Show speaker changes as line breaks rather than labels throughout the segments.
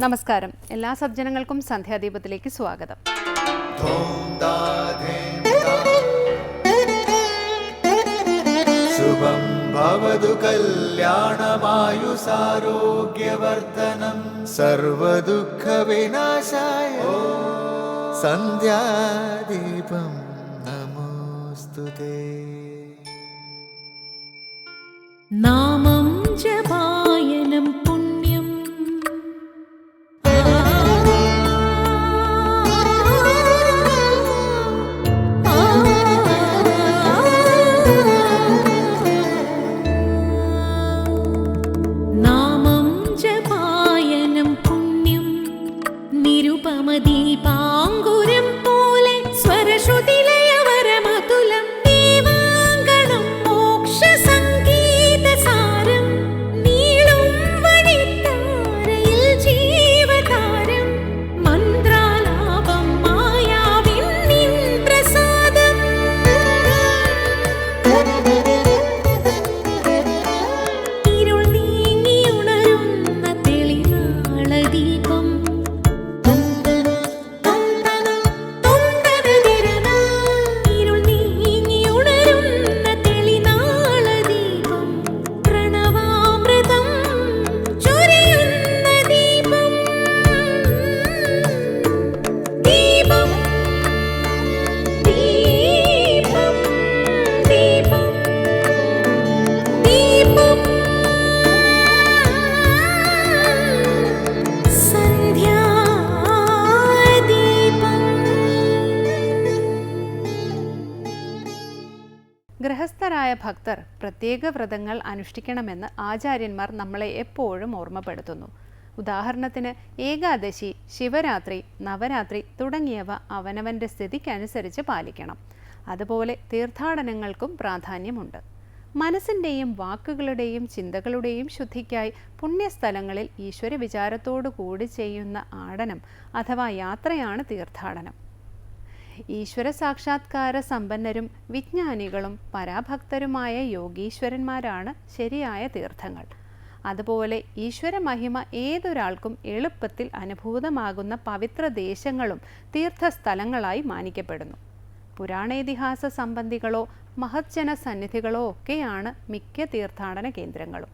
നമസ്കാരം. എല്ലാ സജ്ജനങ്ങൾക്കും സന്ധ്യാദീപത്തിലേക്ക് സ്വാഗതം.
ശുഭം ഭവതു കല്യാണമായുസാരോഗ്യവർദ്ധനം സർവദുഃഖ വിനാശായ സന്ധ്യാദീപം നമോസ്തുതേ.
നാമം ജപായനം പുണ്യം നാമം ജപായനം പുണ്യം നിരുപമദീപാങ്കുരം പോലെ സ്വരശ്രുതിലയവരമതുലം ദീവാങ്കണം മോക്ഷസംഗീതസാരം നീളും വഴിത്താരയിൽ ജീവതാരം മന്ത്രാലാപം മായാവിൻ നിൻ പ്രസാദം ഇരുൾ നീങ്ങിയുണരുന്ന തെളിനാളദീപം ഇരുൾ നീങ്ങിയുണരുന്ന തെളിനാളദീപം പ്രണവാമൃതം ചൊരിയുന്ന ദീപം ദീപം ദീപം ദീപം ദീപം സന്ധ്യാദീപം.
ഗൃഹസ്ഥരായ ഭക്തർ പ്രത്യേക വ്രതങ്ങൾ അനുഷ്ഠിക്കണമെന്ന് ആചാര്യന്മാർ നമ്മളെ എപ്പോഴും ഓർമ്മപ്പെടുത്തുന്നു. ഉദാഹരണത്തിന് ഏകാദശി, ശിവരാത്രി, നവരാത്രി തുടങ്ങിയവ അവനവൻ്റെ സ്ഥിതിക്കനുസരിച്ച് പാലിക്കണം. അതുപോലെ തീർത്ഥാടനങ്ങൾക്കും പ്രാധാന്യമുണ്ട്. മനസ്സിൻ്റെയും വാക്കുകളുടെയും ചിന്തകളുടെയും ശുദ്ധിക്കായി പുണ്യസ്ഥലങ്ങളിൽ ഈശ്വര വിചാരത്തോടു കൂടി ചെയ്യുന്ന ആടനം അഥവാ യാത്രയാണ് തീർത്ഥാടനം. ഈശ്വര സാക്ഷാത്കാര സമ്പന്നരും വിജ്ഞാനികളും പരാഭക്തരുമായ യോഗീശ്വരന്മാരാണ് ശരിയായ തീർത്ഥങ്ങൾ. അതുപോലെ ഈശ്വര മഹിമ ഏതൊരാൾക്കും എളുപ്പത്തിൽ അനുഭൂതമാകുന്ന പവിത്ര ദേശങ്ങളും തീർത്ഥസ്ഥലങ്ങളായി മാനിക്കപ്പെടുന്നു. പുരാണേതിഹാസ സംബന്ധികളോ മഹജ്ജന സന്നിധികളോ ഒക്കെയാണ് മിക്ക തീർത്ഥാടന കേന്ദ്രങ്ങളും.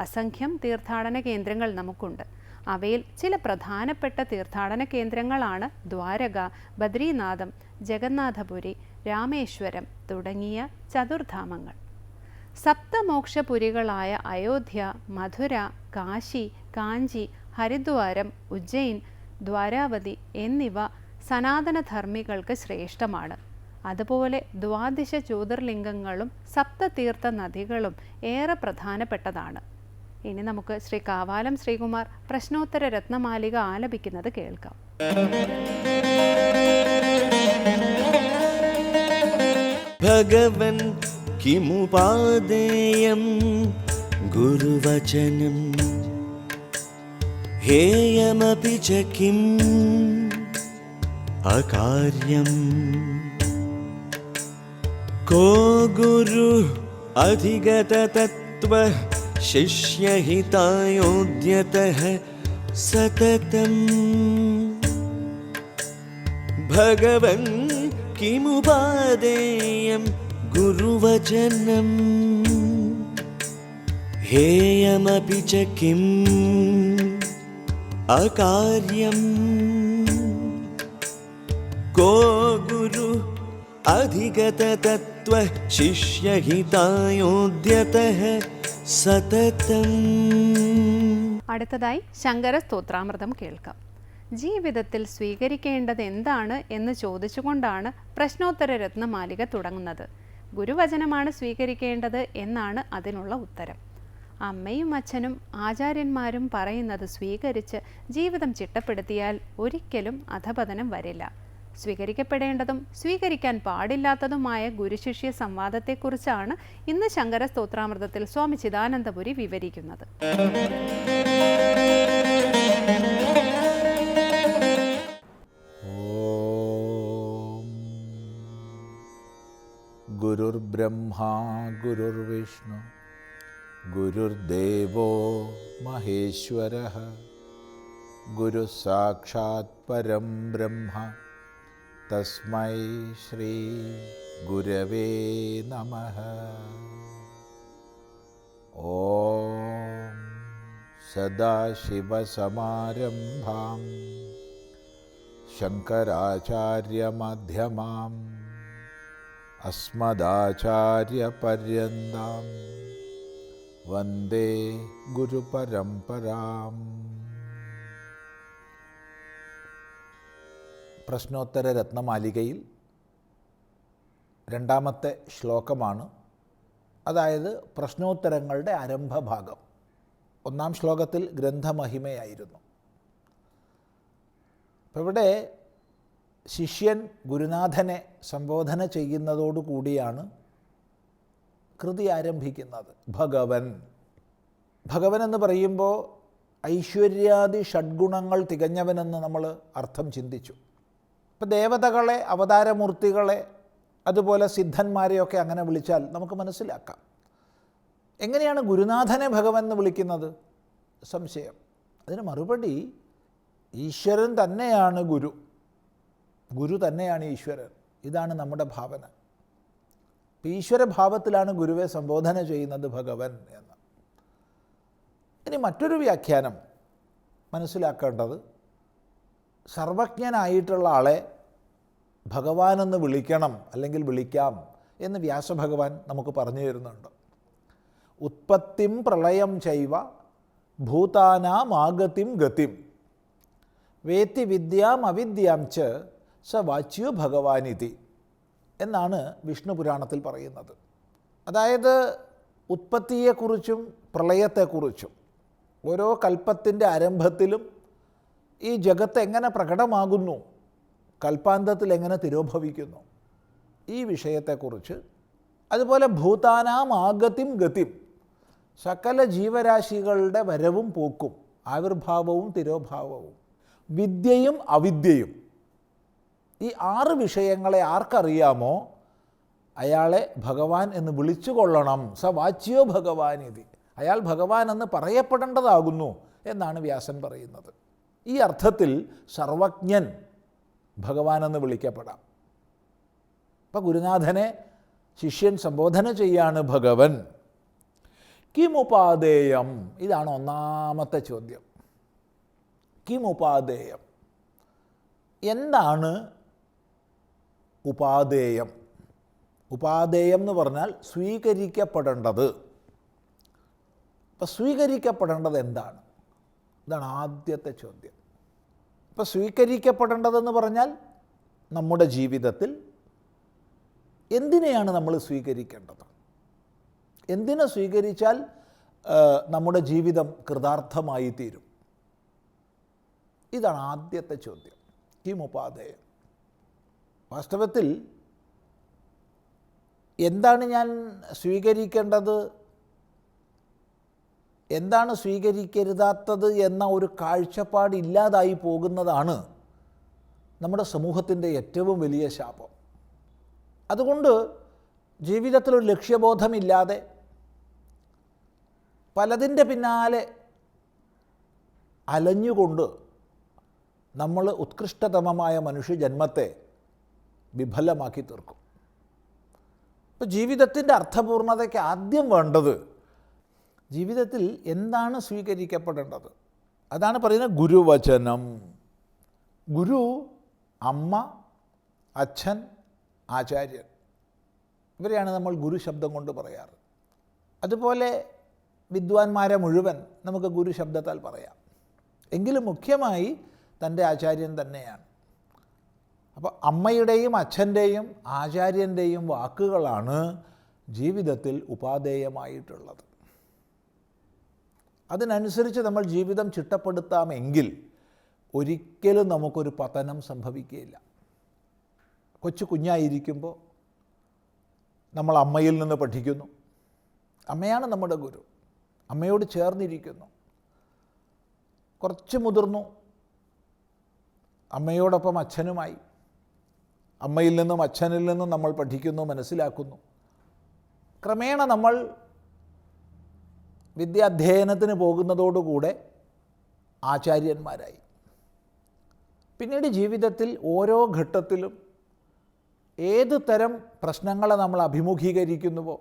അസംഖ്യം തീർത്ഥാടന കേന്ദ്രങ്ങൾ നമുക്കുണ്ട്. അവയിൽ ചില പ്രധാനപ്പെട്ട തീർത്ഥാടന കേന്ദ്രങ്ങളാണ് ദ്വാരക, ബദ്രീനാഥം, ജഗന്നാഥപുരി, രാമേശ്വരം തുടങ്ങിയ ചതുർധാമങ്ങൾ. സപ്തമോക്ഷപുരികളായ അയോധ്യ, മധുര, കാശി, കാഞ്ചി, ഹരിദ്വാരം, ഉജ്ജയിൻ, ദ്വാരാവതി എന്നിവ സനാതനധർമ്മികൾക്ക് ശ്രേഷ്ഠമാണ്. അതുപോലെ ദ്വാദശ ജ്യോതിർലിംഗങ്ങളും സപ്തതീർത്ഥ നദികളും ഏറെ പ്രധാനപ്പെട്ടതാണ്. ഇനി നമുക്ക് ശ്രീ കാവാലം ശ്രീകുമാർ പ്രശ്നോത്തര രത്നമാലിക ആലപിക്കുന്നത് കേൾക്കാം.
ഭഗവൻ കിമുപാദേയം ഗുരുവചനം ഹേയമപി ച കിം അകാര്യം കോ ഗുരു അധിഗതതത്വ ശിഷ്യഹിതായോദ്യതഃ സതതം ഭഗവൻ കിമുപാദേയം ഗുരുവചനം ഹേയമപി ച കിം അകാര്യം കോ ഗുരു അധിഗതതത്വ ശിഷ്യഹിതായോദ്യതഃ സതതം.
അടുത്തതായി ശങ്കര സ്തോത്രാമൃതം കേൾക്കാം. ജീവിതത്തിൽ സ്വീകരിക്കേണ്ടത് എന്താണ് എന്ന് ചോദിച്ചുകൊണ്ടാണ് പ്രശ്നോത്തര രത്നമാലിക തുടങ്ങുന്നത്. ഗുരുവചനമാണ് സ്വീകരിക്കേണ്ടത് എന്നാണ് അതിനുള്ള ഉത്തരം. അമ്മയും അച്ഛനും ആചാര്യന്മാരും പറയുന്നത് സ്വീകരിച്ച് ജീവിതം ചിട്ടപ്പെടുത്തിയാൽ ഒരിക്കലും അധപതനം വരില്ല. സ്വീകരിക്കപ്പെടേണ്ടതും സ്വീകരിക്കാൻ പാടില്ലാത്തതുമായ ഗുരുശിഷ്യ സംവാദത്തെക്കുറിച്ചാണ് ഇന്ന് ശങ്കര സ്തോത്രാമൃതത്തിൽ സ്വാമി ചിദാനന്ദപുരി വിവരിക്കുന്നത്.
ഗുരുർബ്രഹ്മാ ഗുരുർവിഷ്ണു ഗുരുർദേവോ മഹേശ്വരഃ ഗുരു സാക്ഷാത് പരം ബ്രഹ്മ തസ്മൈ ശ്രീ ഗുരവേ നമഃ. ഓം സദാശിവസമാരംഭാം ശങ്കരാചാര്യമധ്യമാം അസ്മദാചാര്യപര്യന്താം വന്ദേ ഗുരുപരമ്പരാം. പ്രശ്നോത്തര രത്നമാലികയിൽ രണ്ടാമത്തെ ശ്ലോകമാണ്, അതായത് പ്രശ്നോത്തരങ്ങളുടെ ആരംഭഭാഗം. ഒന്നാം ശ്ലോകത്തിൽ ഗ്രന്ഥമഹിമയായിരുന്നു. അപ്പോൾ ഇവിടെ ശിഷ്യൻ ഗുരുനാഥനെ സംബോധന ചെയ്യുന്നതോടുകൂടിയാണ് കൃതി ആരംഭിക്കുന്നത്. ഭഗവൻ. ഭഗവൻ എന്ന് പറയുമ്പോൾ ഐശ്വര്യാദി ഷഡ്ഗുണങ്ങൾ തികഞ്ഞവനെന്ന് നമ്മൾ അർത്ഥം ചിന്തിച്ചു. ഇപ്പോൾ ദേവതകളെ, അവതാരമൂർത്തികളെ, അതുപോലെ സിദ്ധന്മാരെയൊക്കെ അങ്ങനെ വിളിച്ചാൽ നമുക്ക് മനസ്സിലാക്കാം. എങ്ങനെയാണ് ഗുരുനാഥനെ ഭഗവൻ എന്ന് വിളിക്കുന്നത്? സംശയം. അതിന് മറുപടി, ഈശ്വരൻ തന്നെയാണ് ഗുരു, ഗുരു തന്നെയാണ് ഈശ്വരൻ. ഇതാണ് നമ്മുടെ ഭാവന. ഈശ്വരഭാവത്തിലാണ് ഗുരുവെ സംബോധന ചെയ്യുന്നത് ഭഗവൻ എന്ന്. ഇനി മറ്റൊരു വ്യാഖ്യാനം മനസ്സിലാക്കേണ്ടത്, സർവജ്ഞനായിട്ടുള്ള ആളെ ഭഗവാനെന്ന് വിളിക്കണം, അല്ലെങ്കിൽ വിളിക്കാം എന്ന് വ്യാസഭഗവാൻ നമുക്ക് പറഞ്ഞു തരുന്നുണ്ട്. ഉത്പത്തിം പ്രളയം ചൈവ ഭൂതാനാം ആഗതിം ഗതിം വേത്തി വിദ്യാം അവിദ്യാം ച സ വാച്യോ ഭഗവാനിതി എന്നാണ് വിഷ്ണു പുരാണത്തിൽ പറയുന്നത്. അതായത് ഉത്പത്തിയെക്കുറിച്ചും പ്രളയത്തെക്കുറിച്ചും ഓരോ കൽപ്പത്തിൻ്റെ ആരംഭത്തിലും ഈ ജഗത്ത് എങ്ങനെ പ്രകടമാകുന്നു, കൽപ്പാന്തത്തിൽ എങ്ങനെ തിരോഭവിക്കുന്നു, ഈ വിഷയത്തെക്കുറിച്ച്, അതുപോലെ ഭൂതാനാം ആഗതിം ഗതിം, സകല ജീവരാശികളുടെ വരവും പോക്കും, ആവിർഭാവവും തിരോഭാവവും, വിദ്യയും അവിദ്യയും, ഈ 6 വിഷയങ്ങളെ ആർക്കറിയാമോ അയാളെ ഭഗവാൻ എന്ന് വിളിച്ചു കൊള്ളണം. സ വാച്യോ ഭഗവാനിതി, അയാൾ ഭഗവാൻ എന്ന് പറയപ്പെടേണ്ടതാകുന്നു എന്നാണ് വ്യാസൻ പറയുന്നത്. ഈ അർത്ഥത്തിൽ സർവജ്ഞൻ ഭഗവാനെന്ന് വിളിക്കപ്പെടാം. അപ്പം ഗുരുനാഥനെ ശിഷ്യൻ സംബോധന ചെയ്യാണ് ഭഗവൻ. കിമുപാദേയം, ഇതാണ് ഒന്നാമത്തെ ചോദ്യം. കിമുപാദേയം, എന്താണ് ഉപാദേയം? ഉപാദേയം എന്ന് പറഞ്ഞാൽ സ്വീകരിക്കപ്പെടേണ്ടത്. അപ്പം സ്വീകരിക്കപ്പെടേണ്ടത് എന്താണ്? ഇതാണ് ആദ്യത്തെ ചോദ്യം. ഇപ്പം സ്വീകരിക്കപ്പെടേണ്ടതെന്ന് പറഞ്ഞാൽ നമ്മുടെ ജീവിതത്തിൽ എന്തിനെയാണ് നമ്മൾ സ്വീകരിക്കേണ്ടത്? എന്തിനെ സ്വീകരിച്ചാൽ നമ്മുടെ ജീവിതം കൃതാർത്ഥമായി തീരും? ഇതാണ് ആദ്യത്തെ ചോദ്യം. കിമുപാദേയം. വാസ്തവത്തിൽ എന്താണ് ഞാൻ സ്വീകരിക്കേണ്ടത്, എന്താണ് സ്വീകരിക്കരുതാത്തത് എന്ന ഒരു കാഴ്ചപ്പാട് ഇല്ലാതായി പോകുന്നതാണ് നമ്മുടെ സമൂഹത്തിൻ്റെ ഏറ്റവും വലിയ ശാപം. അതുകൊണ്ട് ജീവിതത്തിലൊരു ലക്ഷ്യബോധമില്ലാതെ പലതിൻ്റെ പിന്നാലെ അലഞ്ഞുകൊണ്ട് നമ്മൾ ഉത്കൃഷ്ടതമമായ മനുഷ്യജന്മത്തെ വിഫലമാക്കി തീർക്കും. ഇപ്പോൾ ജീവിതത്തിൻ്റെ അർത്ഥപൂർണതയ്ക്ക് ആദ്യം വേണ്ടത് ജീവിതത്തിൽ എന്താണ് സ്വീകരിക്കപ്പെടേണ്ടത്? അതാണ് പറയുന്നത് ഗുരുവചനം. ഗുരു, അമ്മ, അച്ഛൻ, ആചാര്യൻ, ഇവരെയാണ് നമ്മൾ ഗുരു ശബ്ദം കൊണ്ട് പറയാറ്. അതുപോലെ വിദ്വാൻമാരെ മുഴുവൻ നമുക്ക് ഗുരു ശബ്ദത്താൽ പറയാം. എങ്കിലും മുഖ്യമായി തൻ്റെ ആചാര്യൻ തന്നെയാണ്. അപ്പോൾ അമ്മയുടെയും അച്ഛൻ്റെയും ആചാര്യൻ്റെയും വാക്കുകളാണ് ജീവിതത്തിൽ ഉപാദേയമായിട്ടുള്ളത്. അതിനനുസരിച്ച് നമ്മൾ ജീവിതം ചിട്ടപ്പെടുത്താമെങ്കിൽ ഒരിക്കലും നമുക്കൊരു പതനം സംഭവിക്കുകയില്ല. കുഞ്ഞായിരിക്കുമ്പോൾ നമ്മൾ അമ്മയിൽ നിന്ന് പഠിക്കുന്നു. അമ്മയാണ് നമ്മുടെ ഗുരു. അമ്മയോട് ചേർന്നിരിക്കുന്നു. കുറച്ച് മുതിർന്നു, അമ്മയോടൊപ്പം അച്ഛനുമായി. അമ്മയിൽ നിന്നും അച്ഛനിൽ നിന്നും നമ്മൾ പഠിക്കുന്നു, മനസ്സിലാക്കുന്നു. ക്രമേണ നമ്മൾ വിദ്യാധ്യയനത്തിന് പോകുന്നതോടുകൂടെ ആചാര്യന്മാരായി. പിന്നീട് ജീവിതത്തിൽ ഓരോ ഘട്ടത്തിലും ഏത് തരം പ്രശ്നങ്ങളെ നമ്മൾ അഭിമുഖീകരിക്കുന്നുവോ,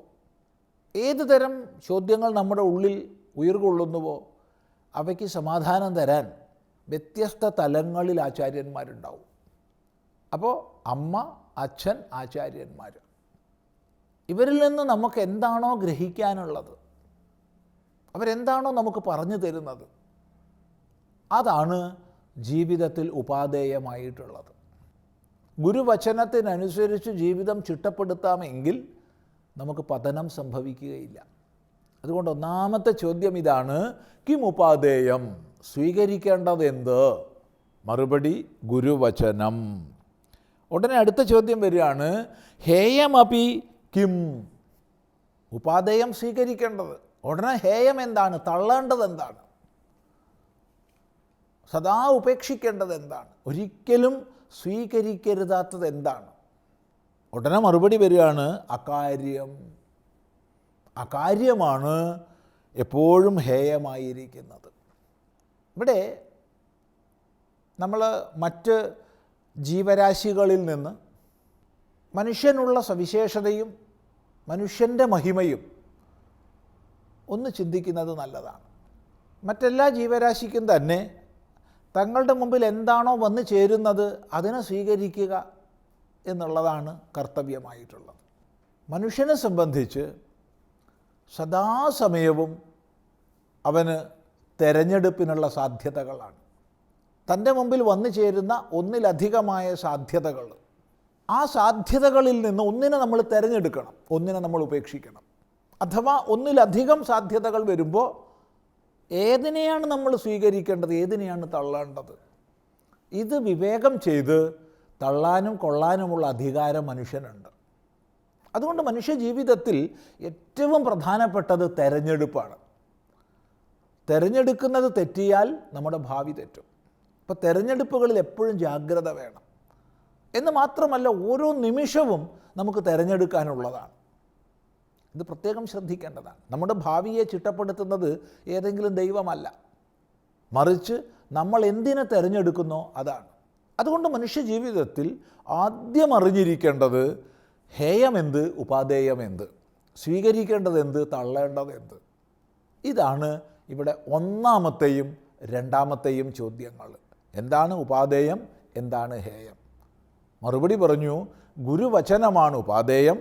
ഏത് തരം ചോദ്യങ്ങൾ നമ്മുടെ ഉള്ളിൽ ഉയർകൊള്ളുന്നുവോ അവയ്ക്ക് സമാധാനം തരാൻ വ്യത്യസ്ത തലങ്ങളിൽ ആചാര്യന്മാരുണ്ടാവും. അപ്പോൾ അമ്മ, അച്ഛൻ, ആചാര്യന്മാർ, ഇവരിൽ നിന്ന് നമുക്ക് എന്താണോ ഗ്രഹിക്കാനുള്ളത്, അവരെന്താണോ നമുക്ക് പറഞ്ഞു തരുന്നത്, അതാണ് ജീവിതത്തിൽ ഉപാദേയമായിട്ടുള്ളത്. ഗുരുവചനത്തിനനുസരിച്ച് ജീവിതം ചിട്ടപ്പെടുത്താമെങ്കിൽ നമുക്ക് പതനം സംഭവിക്കുകയില്ല. അതുകൊണ്ട് ഒന്നാമത്തെ ചോദ്യം ഇതാണ്, കിം ഉപാദേയം, സ്വീകരിക്കേണ്ടത് എന്ത്? മറുപടി ഗുരുവചനം. ഉടനെ അടുത്ത ചോദ്യം വരികയാണ്, ഹേയമപി കിം, ഉപാദേയം സ്വീകരിക്കേണ്ടത്. ഉടനെ ഹേയം എന്താണ്? തള്ളേണ്ടത് എന്താണ്? സദാ ഉപേക്ഷിക്കേണ്ടത് എന്താണ്? ഒരിക്കലും സ്വീകരിക്കരുതാത്തത് എന്താണ്? ഉടനെ മറുപടി വരികയാണ്, അകാര്യം. അകാര്യമാണ് എപ്പോഴും ഹേയമായിരിക്കുന്നത്. ഇവിടെ നമ്മൾ മറ്റ് ജീവരാശികളിൽ നിന്ന് മനുഷ്യനുള്ള സവിശേഷതയും മനുഷ്യൻ്റെ മഹിമയും ഒന്ന് ചിന്തിക്കുന്നത് നല്ലതാണ്. മറ്റെല്ലാ ജീവരാശിക്കും തന്നെ തങ്ങളുടെ മുമ്പിൽ എന്താണോ വന്നു ചേരുന്നത് അതിനെ സ്വീകരിക്കുക എന്നുള്ളതാണ് കർത്തവ്യമായിട്ടുള്ളത്. മനുഷ്യനെ സംബന്ധിച്ച് സദാസമയവും അവന് തെരഞ്ഞെടുപ്പിനുള്ള സാധ്യതകളാണ്. തൻ്റെ മുമ്പിൽ വന്നു ചേരുന്ന ഒന്നിലധികമായ സാധ്യതകൾ, ആ സാധ്യതകളിൽ നിന്ന് ഒന്നിനെ നമ്മൾ തിരഞ്ഞെടുക്കണം, ഒന്നിനെ നമ്മൾ ഉപേക്ഷിക്കണം. അഥവാ ഒന്നിലധികം സാധ്യതകൾ വരുമ്പോൾ ഏതിനെയാണ് നമ്മൾ സ്വീകരിക്കേണ്ടത്, ഏതിനെയാണ് തള്ളേണ്ടത്? ഇത് വിവേകം ചെയ്ത് തള്ളാനും കൊള്ളാനുമുള്ള അധികാരം മനുഷ്യനുണ്ട്. അതുകൊണ്ട് മനുഷ്യ ജീവിതത്തിൽ ഏറ്റവും പ്രധാനപ്പെട്ടത് തെരഞ്ഞെടുപ്പാണ്. തെരഞ്ഞെടുക്കുന്നത് തെറ്റിയാൽ നമ്മുടെ ഭാവി തെറ്റും. അപ്പോൾ തെരഞ്ഞെടുപ്പുകളിൽ എപ്പോഴും ജാഗ്രത വേണം. എന്ന് മാത്രമല്ല, ഓരോ നിമിഷവും നമുക്ക് തിരഞ്ഞെടുക്കാനുള്ളതാണ്. ഇത് പ്രത്യേകം ശ്രദ്ധിക്കേണ്ടതാണ്. നമ്മുടെ ഭാവിയെ ചിട്ടപ്പെടുത്തുന്നത് ഏതെങ്കിലും ദൈവമല്ല, മറിച്ച് നമ്മൾ എന്തിനെ തിരഞ്ഞെടുക്കുന്നോ അതാണ്. അതുകൊണ്ട് മനുഷ്യ ജീവിതത്തിൽ ആദ്യം അറിഞ്ഞിരിക്കേണ്ടത് ഹേയമെന്ത്, ഉപാദേയമെന്ത്, സ്വീകരിക്കേണ്ടതെന്ത്, തള്ളേണ്ടതെന്ത്. ഇതാണ് ഇവിടെ ഒന്നാമത്തെയും രണ്ടാമത്തെയും ചോദ്യങ്ങൾ. എന്താണ് ഉപാദേയം, എന്താണ് ഹേയം? മറുപടി പറഞ്ഞു, ഗുരുവചനമാണ് ഉപാദേയം,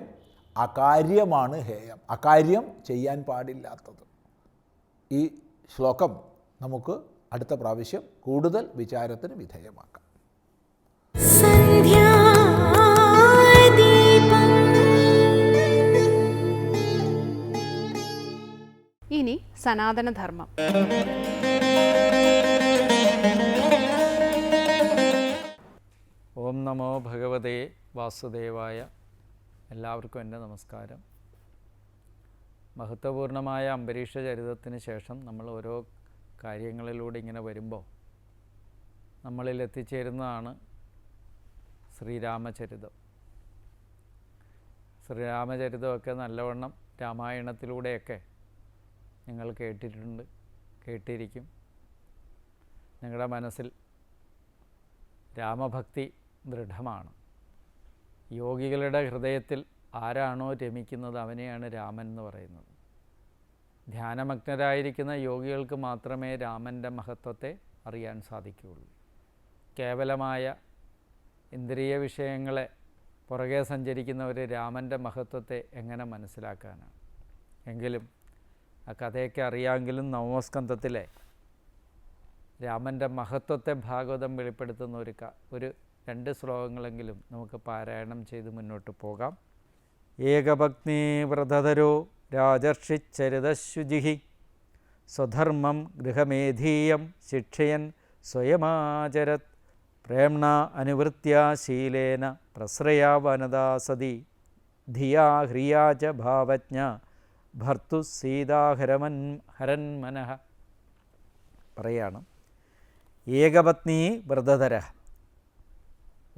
അകാര്യമാണ് ഹേയം. അകാര്യം ചെയ്യാൻ പാടില്ലാത്തത്. ഈ ശ്ലോകം നമുക്ക് അടുത്ത പ്രാവശ്യം കൂടുതൽ വിചാരത്തിന് വിധേയമാക്കാം.
ഇനി സനാതനധർമ്മം.
ഓം നമോ ഭഗവതേ വാസുദേവായ. എല്ലാവർക്കും എൻ്റെ നമസ്കാരം. മഹത്വപൂർണമായ അംബരീഷ ചരിതത്തിന് ശേഷം നമ്മൾ ഓരോ കാര്യങ്ങളിലൂടെ ഇങ്ങനെ വരുമ്പോൾ നമ്മളിൽ എത്തിച്ചേരുന്നതാണ് ശ്രീരാമചരിതം. ശ്രീരാമചരിതമൊക്കെ നല്ലവണ്ണം രാമായണത്തിലൂടെയൊക്കെ നിങ്ങൾ കേട്ടിട്ടുണ്ട്, കേട്ടിരിക്കും. നിങ്ങളുടെ മനസ്സിൽ രാമഭക്തി ദൃഢമാണ്. യോഗികളുടെ ഹൃദയത്തിൽ ആരാണോ രമിക്കുന്നത് അവനെയാണ് രാമൻ എന്ന് പറയുന്നത്. ധ്യാനമഗ്നരായിരിക്കുന്ന യോഗികൾക്ക് മാത്രമേ രാമൻ്റെ മഹത്വത്തെ അറിയാൻ സാധിക്കുകയുള്ളൂ. കേവലമായ ഇന്ദ്രിയ വിഷയങ്ങളെ പുറകെ സഞ്ചരിക്കുന്നവർ രാമൻ്റെ മഹത്വത്തെ എങ്ങനെ മനസ്സിലാക്കാനാണ്? എങ്കിലും ആ കഥയൊക്കെ അറിയാമെങ്കിലും നവമസ്കന്ധത്തിലെ രാമൻ്റെ മഹത്വത്തെ ഭാഗവതം വെളിപ്പെടുത്തുന്ന ഒരു 2 ശ്ലോകങ്ങളെങ്കിലും നമുക്ക് പാരായണം ചെയ്ത് മുന്നോട്ട് പോകാം. ഏകഭഗ്നീ വ്രതധരോ രാജർഷിച്ചരിതശുചി സ്വധർമ്മം ഗൃഹമേധീയം ശിക്ഷയൻ സ്വയമാചരത് പ്രേംണ അനുവൃത്യാ ശീലേന പ്രശ്രയാ വനദാ സതി ധിയാ ഹ്രിയാ ച ഭാവജ്ഞ ഭർത്തു സീതാഹരൻ മനഃ. പറയാണ്, ഏകപത്നീ വ്രതധര,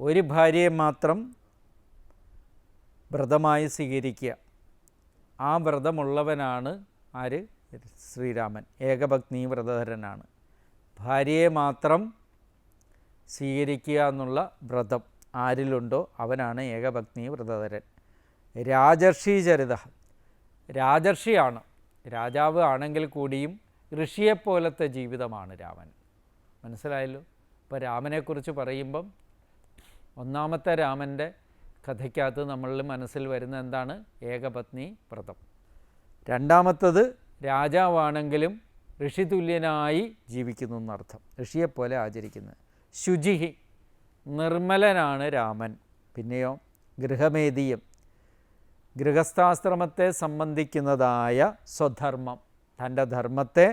ഒരു ഭാര്യയെ മാത്രം വ്രതമായി സ്വീകരിക്കുക. ആ വ്രതമുള്ളവനാണ് ആര്? ശ്രീരാമൻ. ഏകഭഗ്നീ വ്രതധരനാണ്. ഭാര്യയെ മാത്രം സ്വീകരിക്കുക എന്നുള്ള വ്രതം ആരിലുണ്ടോ അവനാണ് ഏകപത്നി വ്രതധരൻ. രാജർഷി ചരിത, രാജർഷിയാണ്, രാജാവ് ആണെങ്കിൽ കൂടിയും ഋഷിയെപ്പോലത്തെ ജീവിതമാണ് രാമൻ. മനസ്സിലായല്ലോ? ഇപ്പോൾ രാമനെക്കുറിച്ച് പറയുമ്പം ഒന്നാമത്തെ രാമൻ്റെ കഥയ്ക്കകത്ത് നമ്മളുടെ മനസ്സിൽ വരുന്ന എന്താണ്? ഏകപത്നി വ്രതം. രണ്ടാമത്തത് രാജാവാണെങ്കിലും ഋഷിതുല്യനായി ജീവിക്കുന്നു എന്നർത്ഥം, ഋഷിയെപ്പോലെ ആചരിക്കുന്നത്. ശുചിഹി, നിർമ്മലനാണ് രാമൻ. പിന്നെയോ ഗൃഹമേദീയം, ഗൃഹസ്ഥാശ്രമത്തെ സംബന്ധിക്കുന്നതായ സ്വധർമ്മം, തൻ്റെ ധർമ്മത്തെ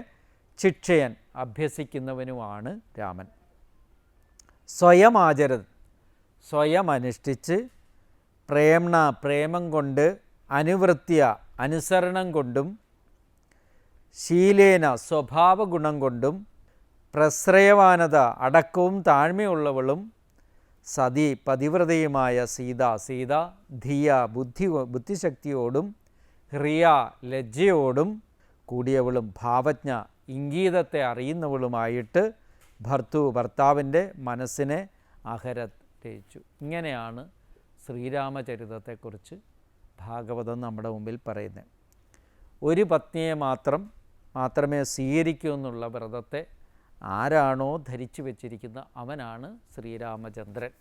ശിക്ഷയൻ അഭ്യസിക്കുന്നവനുമാണ് രാമൻ. സ്വയം ആചരത്, സ്വയം അനുഷ്ഠിച്ച്, പ്രേംണ പ്രേമം കൊണ്ട്, അനുവൃത്യ അനുസരണം കൊണ്ടും, ശീലേന സ്വഭാവ ഗുണം കൊണ്ടും, പ്രശ്രയവാനത അടക്കവും താഴ്മയുള്ളവളും, സതി പതിവ്രതയുമായ സീത, സീത ധിയ ബുദ്ധിശക്തിയോടും, ഹ്രിയ ലജ്ജയോടും കൂടിയവളും, ഭാവജ്ഞ ഇംഗീതത്തെ അറിയുന്നവളുമായിട്ട് ഭർത്താവിൻ്റെ മനസ്സിനെ രചിച്ചു. ഇങ്ങനെയാണ് ശ്രീരാമചരിതത്തെക്കുറിച്ച് ഭാഗവതം നമ്മുടെ മുമ്പിൽ പറയുന്നത്. ഒരു പത്നിയെ മാത്രമേ സ്വീകരിക്കൂ എന്നുള്ള വ്രതത്തെ ആരാണോ ധരിച്ചു വച്ചിരിക്കുന്ന അവനാണ് ശ്രീരാമചന്ദ്രൻ.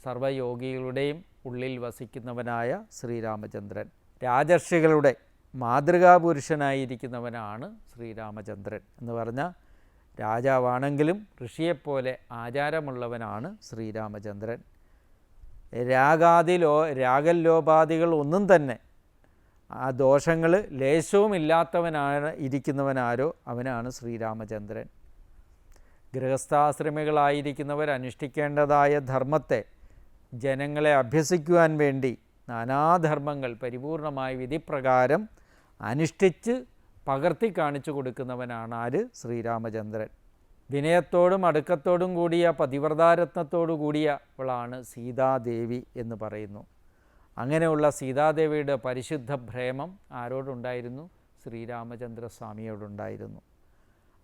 സർവയോഗികളുടെയും ഉള്ളിൽ വസിക്കുന്നവനായ ശ്രീരാമചന്ദ്രൻ, രാജർഷികളുടെ മാതൃകാപുരുഷനായിരിക്കുന്നവനാണ് ശ്രീരാമചന്ദ്രൻ. എന്ന് പറഞ്ഞാൽ രാജാവാണെങ്കിലും ഋഷിയെപ്പോലെ ആചാരമുള്ളവനാണ് ശ്രീരാമചന്ദ്രൻ. രാഗല്ലോപാദികൾ ഒന്നും തന്നെ ആ ദോഷങ്ങൾ ലേശവും ഇല്ലാത്തവനാണ് ഇരിക്കുന്നവനാരോ അവനാണ് ശ്രീരാമചന്ദ്രൻ. ഗൃഹസ്ഥാശ്രമികളായിരിക്കുന്നവർ അനുഷ്ഠിക്കേണ്ടതായ ധർമ്മത്തെ ജനങ്ങളെ അഭ്യസിക്കുവാൻ വേണ്ടി നാനാധർമ്മങ്ങൾ പരിപൂർണമായ വിധിപ്രകാരം അനുഷ്ഠിച്ച് പകർത്തി കാണിച്ചു കൊടുക്കുന്നവനാണ് ആര്? ശ്രീരാമചന്ദ്രൻ. വിനയത്തോടും അടുക്കത്തോടും കൂടിയ പതിവ്രതാരത്നത്തോടു കൂടിയവളാണ് സീതാദേവി എന്ന് പറയുന്നു. അങ്ങനെയുള്ള സീതാദേവിയുടെ പരിശുദ്ധ പ്രേമം ആരോടുണ്ടായിരുന്നു? ശ്രീരാമചന്ദ്രസ്വാമിയോടുണ്ടായിരുന്നു.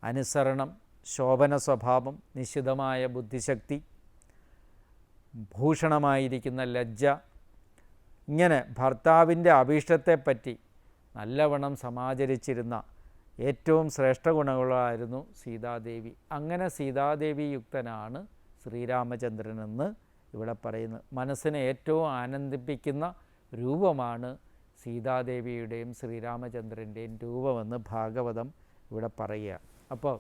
അനുസരണം, ശോഭന സ്വഭാവം, നിശിതമായ ബുദ്ധിശക്തി, ഭൂഷണമായിരിക്കുന്ന ലജ്ജ, ഇങ്ങനെ ഭർത്താവിൻ്റെ അഭീഷ്ടത്തെപ്പറ്റി നല്ലവണ്ണം സമാചരിച്ചിരുന്ന ഏറ്റവും ശ്രേഷ്ഠ ഗുണങ്ങളായിരുന്നു സീതാദേവി. അങ്ങനെ സീതാദേവി യുക്തനാണ് ശ്രീരാമചന്ദ്രനെന്ന് ഇവിടെ പറയുന്നത്. മനസ്സിനെ ഏറ്റവും ആനന്ദിപ്പിക്കുന്ന രൂപമാണ് സീതാദേവിയുടെയും ശ്രീരാമചന്ദ്രൻ്റെയും രൂപമെന്ന് ഭാഗവതം ഇവിടെ പറയുക. അപ്പോൾ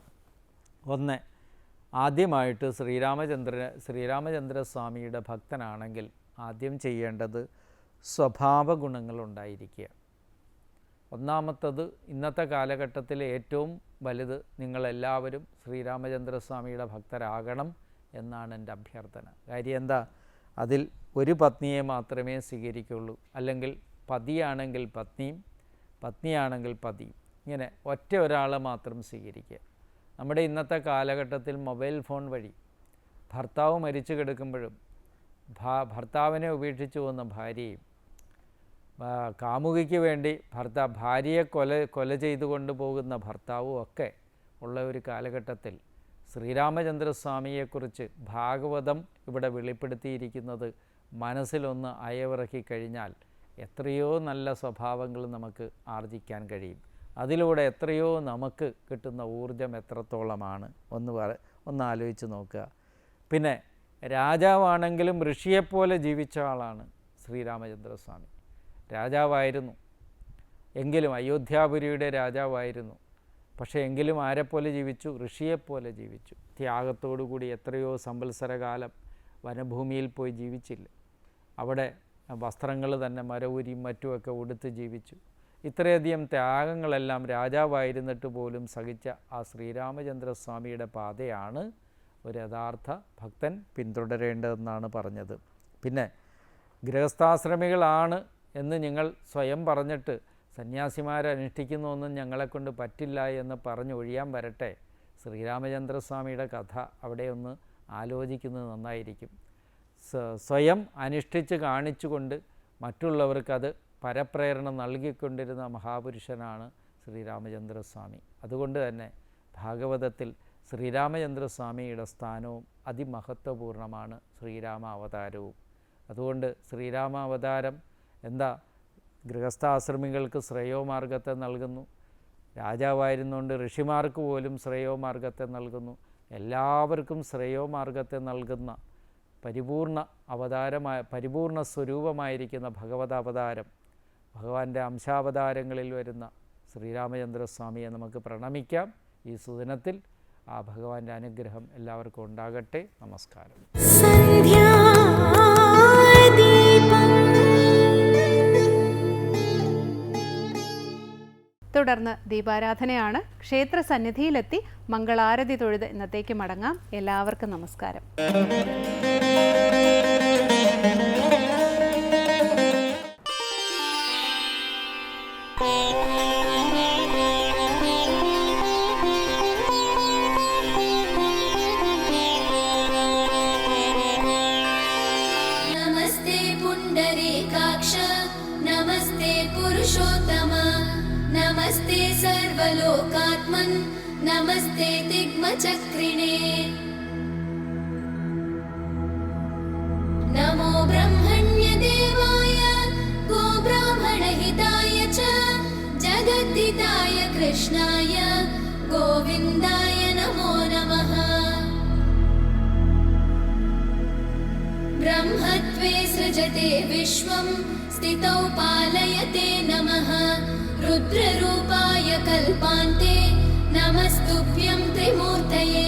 ആദ്യമായിട്ട് ശ്രീരാമചന്ദ്രസ്വാമിയുടെ ഭക്തനാണെങ്കിൽ ആദ്യം ചെയ്യേണ്ടത് സ്വഭാവ ഗുണങ്ങളുണ്ടായിരിക്കുക. ഒന്നാമത്തത്, ഇന്നത്തെ കാലഘട്ടത്തിൽ ഏറ്റവും വലുത്, നിങ്ങളെല്ലാവരും ശ്രീരാമചന്ദ്രസ്വാമിയുടെ ഭക്തരാകണം എന്നാണ് എൻ്റെ അഭ്യർത്ഥന. കാര്യം എന്താ? അതിൽ ഒരു പത്നിയെ മാത്രമേ സ്വീകരിക്കുള്ളൂ. അല്ലെങ്കിൽ പതിയാണെങ്കിൽ പത്നിയും, പത്നിയാണെങ്കിൽ പതിയും, ഇങ്ങനെ ഒറ്റ ഒരാളെ മാത്രം സ്വീകരിക്കുക. നമ്മുടെ ഇന്നത്തെ കാലഘട്ടത്തിൽ മൊബൈൽ ഫോൺ വഴി ഭർത്താവ് മരിച്ചു കിടക്കുമ്പോഴും ഭർത്താവിനെ ഉപേക്ഷിച്ചു പോകുന്ന ഭാര്യയും, കാമുകിക്ക് വേണ്ടി ഭാര്യയെ കൊല ചെയ്തു കൊണ്ടുപോകുന്ന ഭർത്താവും ഒക്കെ ഉള്ള ഒരു കാലഘട്ടത്തിൽ ശ്രീരാമചന്ദ്രസ്വാമിയെക്കുറിച്ച് ഭാഗവതം ഇവിടെ വെളിപ്പെടുത്തിയിരിക്കുന്നത് മനസ്സിലൊന്ന് അയവിറക്കി കഴിഞ്ഞാൽ എത്രയോ നല്ല സ്വഭാവങ്ങൾ നമുക്ക് ആർജിക്കാൻ കഴിയും. അതിലൂടെ എത്രയോ നമുക്ക് കിട്ടുന്ന ഊർജം എത്രത്തോളമാണ് ഒന്ന് ആലോചിച്ച് നോക്കുക. പിന്നെ രാജാവാണെങ്കിലും ഋഷിയെപ്പോലെ ജീവിച്ച ആളാണ് ശ്രീരാമചന്ദ്രസ്വാമി. രാജാവായിരുന്നു എങ്കിലും, അയോധ്യാപുരിയുടെ രാജാവായിരുന്നു. പക്ഷേ എങ്കിലും ആരെപ്പോലെ ജീവിച്ചു? ഋഷിയെപ്പോലെ ജീവിച്ചു. ത്യാഗത്തോടുകൂടി എത്രയോ സംവത്സരകാലം വനഭൂമിയിൽ പോയി ജീവിച്ചില്ല. അവിടെ വസ്ത്രങ്ങൾ തന്നെ മരവുരിയും മറ്റുമൊക്കെ ഉടുത്ത് ജീവിച്ചു. ഇത്രയധികം ത്യാഗങ്ങളെല്ലാം രാജാവായിരുന്നിട്ട് പോലും സഹിച്ച ആ ശ്രീരാമചന്ദ്രസ്വാമിയുടെ പാതയാണ് ഒരു യഥാർത്ഥ ഭക്തൻ പിന്തുടരേണ്ടതെന്നാണ് പറഞ്ഞത്. പിന്നെ ഗൃഹസ്ഥാശ്രമികളാണ് എന്ന് നിങ്ങൾ സ്വയം പറഞ്ഞിട്ട് സന്യാസിമാരനുഷ്ഠിക്കുന്നതൊന്നും ഞങ്ങളെക്കൊണ്ട് പറ്റില്ല എന്ന് പറഞ്ഞൊഴിയാൻ വരട്ടെ. ശ്രീരാമചന്ദ്രസ്വാമിയുടെ കഥ അവിടെ ഒന്ന് ആലോചിക്കുന്നത് നന്നായിരിക്കും. സ്വയം അനുഷ്ഠിച്ച് കാണിച്ചുകൊണ്ട് മറ്റുള്ളവർക്കത് പരപ്രേരണ നൽകിക്കൊണ്ടിരുന്ന മഹാപുരുഷനാണ് ശ്രീരാമചന്ദ്രസ്വാമി. അതുകൊണ്ട് തന്നെ ഭാഗവതത്തിൽ ശ്രീരാമചന്ദ്രസ്വാമിയുടെ സ്ഥാനവും അതിമഹത്വപൂർണ്ണമാണ്, ശ്രീരാമ അവതാരവും. അതുകൊണ്ട് ശ്രീരാമാവതാരം എന്താ, ഗൃഹസ്ഥാശ്രമികൾക്ക് ശ്രേയോമാർഗത്തെ നൽകുന്നു, രാജാവായിരുന്നുകൊണ്ട് ഋഷിമാർക്ക് പോലും ശ്രേയോമാർഗത്തെ നൽകുന്നു, എല്ലാവർക്കും ശ്രേയോമാർഗത്തെ നൽകുന്ന പരിപൂർണ അവതാരമായ പരിപൂർണ സ്വരൂപമായിരിക്കുന്ന ഭഗവതാവതാരം, ഭഗവാന്റെ അംശാവതാരങ്ങളിൽ വരുന്ന ശ്രീരാമചന്ദ്രസ്വാമിയെ നമുക്ക് പ്രണമിക്കാം. ഈ സുദിനത്തിൽ ആ ഭഗവാന്റെ അനുഗ്രഹം എല്ലാവർക്കും ഉണ്ടാകട്ടെ. നമസ്കാരം.
തുടർന്ന് ദീപാരാധനയാണ്. ക്ഷേത്ര സന്നിധിയിലെത്തി മംഗളാരതി തൊഴുത് ഇന്നത്തേക്ക് മടങ്ങാം. എല്ലാവർക്കും നമസ്കാരം.
नमस्ते पुण्डरीकाक्ष नमस्ते पुरुषोत्तम नमस्ते सर्वलोकात्मन् नमस्ते दिग्मचक्रिणे नमो ब्रह्मण्यदेवाय गोब्राह्मणहिताय च जगद्दिताय कृष्णाय गोविन्दाय नमो नमः ब्रह्मत्वे सृजते विश्वं स्थितौ पालयते नमः रुद्ररूपाय कल्पान्ते नमस्तुभ्यं त्रिमूर्तये